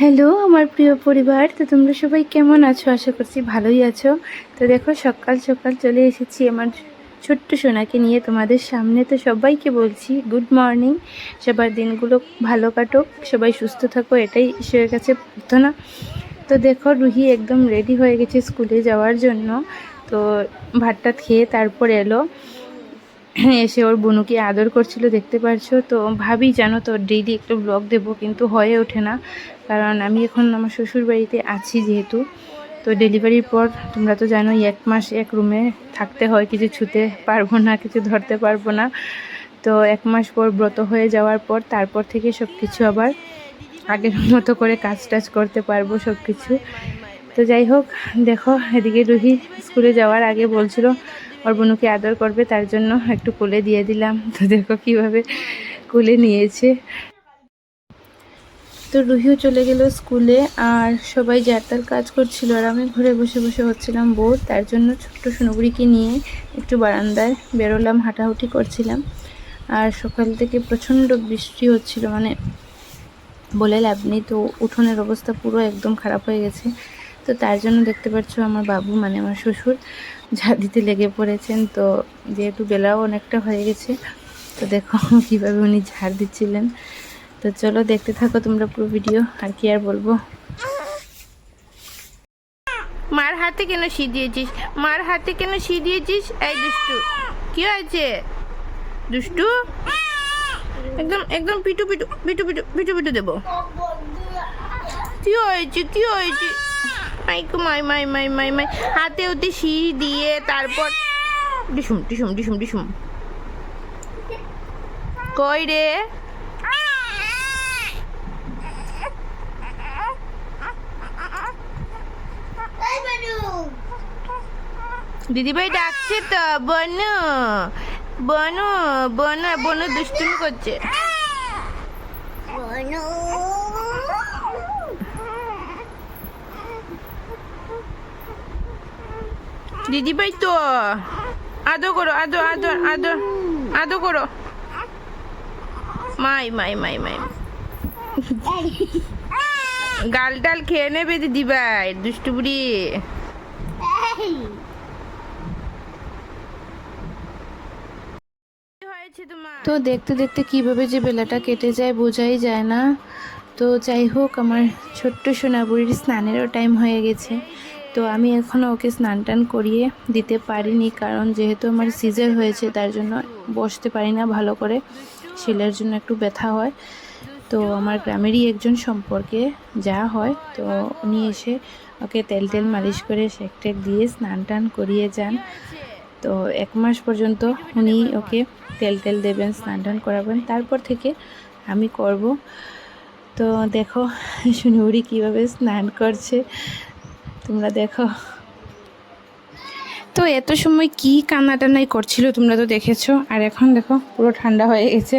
Hello আমার প্রিয় পরিবার, তো তোমরা সবাই কেমন আছো? আশা করছি ভালোই আছো। তো দেখো সকাল সকাল চলে এসেছি আমার ছোট্ট সোনাকে নিয়ে তোমাদের সামনে। তো সবাইকে বলছি গুড মর্নিং। সবার দিনগুলো ভালো কাটুক, সবাই সুস্থ থাকো, এটাই ঈশ্বরের কাছে প্রার্থনা। তো দেখো রুহি একদম রেডি হয়ে গেছে স্কুলে যাওয়ার জন্য। তো ভাতটা খেয়ে তারপর এলো, এসে ওর বোনুকে আদর করছিল দেখতে পারছো। তো ভাবি জানো তো ডেইলি একটু ব্লগ দেবো, কিন্তু হয়ে ওঠে না, কারণ আমি এখন আমার শ্বশুর বাড়িতে আছি যেহেতু। তো ডেলিভারির পর তোমরা তো জানোই 1 মাস এক রুমে থাকতে হয়, কিছু ছুতে পারবো না, কিছু ধরতে পারবো না। তো 1 মাস পর ব্রত হয়ে যাওয়ার পর তারপর থেকে সব কিছু আবার আগের মতো করে কাজ টাজ করতে পারবো সব কিছু। তো যাই হোক, দেখো এদিকে রুহি স্কুলে যাওয়ার আগে বলছিল ওর বোনুকে আদর করবে, তার জন্য একটু কোলে দিয়ে দিলাম। তো দেখো কিভাবে কোলে নিয়েছে। তো রুহিও চলে গেল স্কুলে, আর সবাই যার তার কাজ করছিল, আর আমি ঘরে বসে বসে হচ্ছিলাম বোর। তার জন্য ছোট্ট সোনুগুড়িকে নিয়ে একটু বারান্দায় বেরোলাম, হাঁটাহুটি করছিলাম। আর সকাল থেকে প্রচণ্ড বৃষ্টি হচ্ছিল, মানে বলে লাভ নেই। তো উঠোনের অবস্থা পুরো একদম খারাপ হয়ে গেছে। তো তার জন্য দেখতে পাচ্ছ আমার বাবু, মানে আমার শ্বশুর, ঝাড় দিতে লেগে পড়েছেন। তো যেহেতু বেলাও অনেকটা হয়ে গেছে, তো দেখো কীভাবে উনি ঝাড় দিচ্ছিলেন। তো চলো দেখতে থাকো তোমরা পুরো ভিডিও, আর কি আর বলবো। মার হাতে কেন শি দিয়েছিস? মার হাতে কেন শি দিয়েছিস? এই দুষ্টু, কি হয়েছে দুষ্টু? একদম একদম পিটু পিটু পিটু পিটু পিটু পিটু দেবো। কি হয়েছে কি হয়েছে? মাইকো মাই মাই মাই মাই মাই, হাতে ওতে শি দিয়ে তারপর ডিসুম ডিসুম ডিসুম ডিসুম। কই রে? দিদিভাই ডাকছে তো। বনু বনু বনু বনু দুষ্টুমি করছে। দিদিভাই তো আদো করো, আদো আদো আদো আদো করো। মাই মাই মাই মাই, গাল টাল খেয়ে নেবে দিদিভাই, দুষ্টু বুড়ি। তো দেখতে দেখতে কিভাবে যে বেলাটা কেটে যায় বোঝাই যায় না। তো যাই হোক, আমার ছোট্ট সোনাবুড়ির স্নানেরও টাইম হয়ে গেছে। তো আমি এখনও ওকে স্নান টান করিয়ে দিতে পারিনি, কারণ যেহেতু আমার সিজার হয়েছে তার জন্য বসতে পারি না ভালো করে, শিলের জন্য একটু ব্যথা হয়। তো আমার গ্রামেরই একজন সম্পর্কে যা হয়, তো উনি এসে ওকে তেল টেল মালিশ করে শেক টেক দিয়ে স্নান টান করিয়ে যান। তো 1 মাস পর্যন্ত উনি ওকে তেল টেল দেবেন, স্নান টান করাবেন, তারপর থেকে আমি করব। তো দেখো সোনুবুড়ি কীভাবে স্নান করছে, তোমরা দেখো। তো এত সময় কি কান্নাটানাই করছিল তোমরা তো দেখেছো, আর এখন দেখো পুরো ঠান্ডা হয়ে গেছে।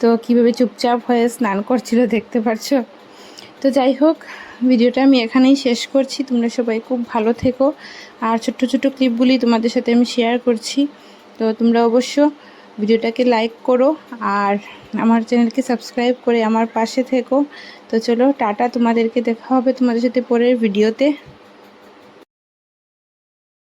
তো কীভাবে চুপচাপ হয়ে স্নান করছিল দেখতে পাচ্ছ। তো যাই হোক, ভিডিওটা আমি এখানেই শেষ করছি। তোমরা সবাই খুব ভালো থেকো, আর ছোট্ট ছোট্ট ক্লিপগুলি তোমাদের সাথে আমি শেয়ার করছি। তো তোমরা অবশ্য ভিডিওটাকে লাইক করো, আর আমার চ্যানেলকে সাবস্ক্রাইব করে আমার পাশে থেকো। তো চলো টাটা, তোমাদেরকে দেখা হবে তোমাদের সাথে পরের ভিডিওতে।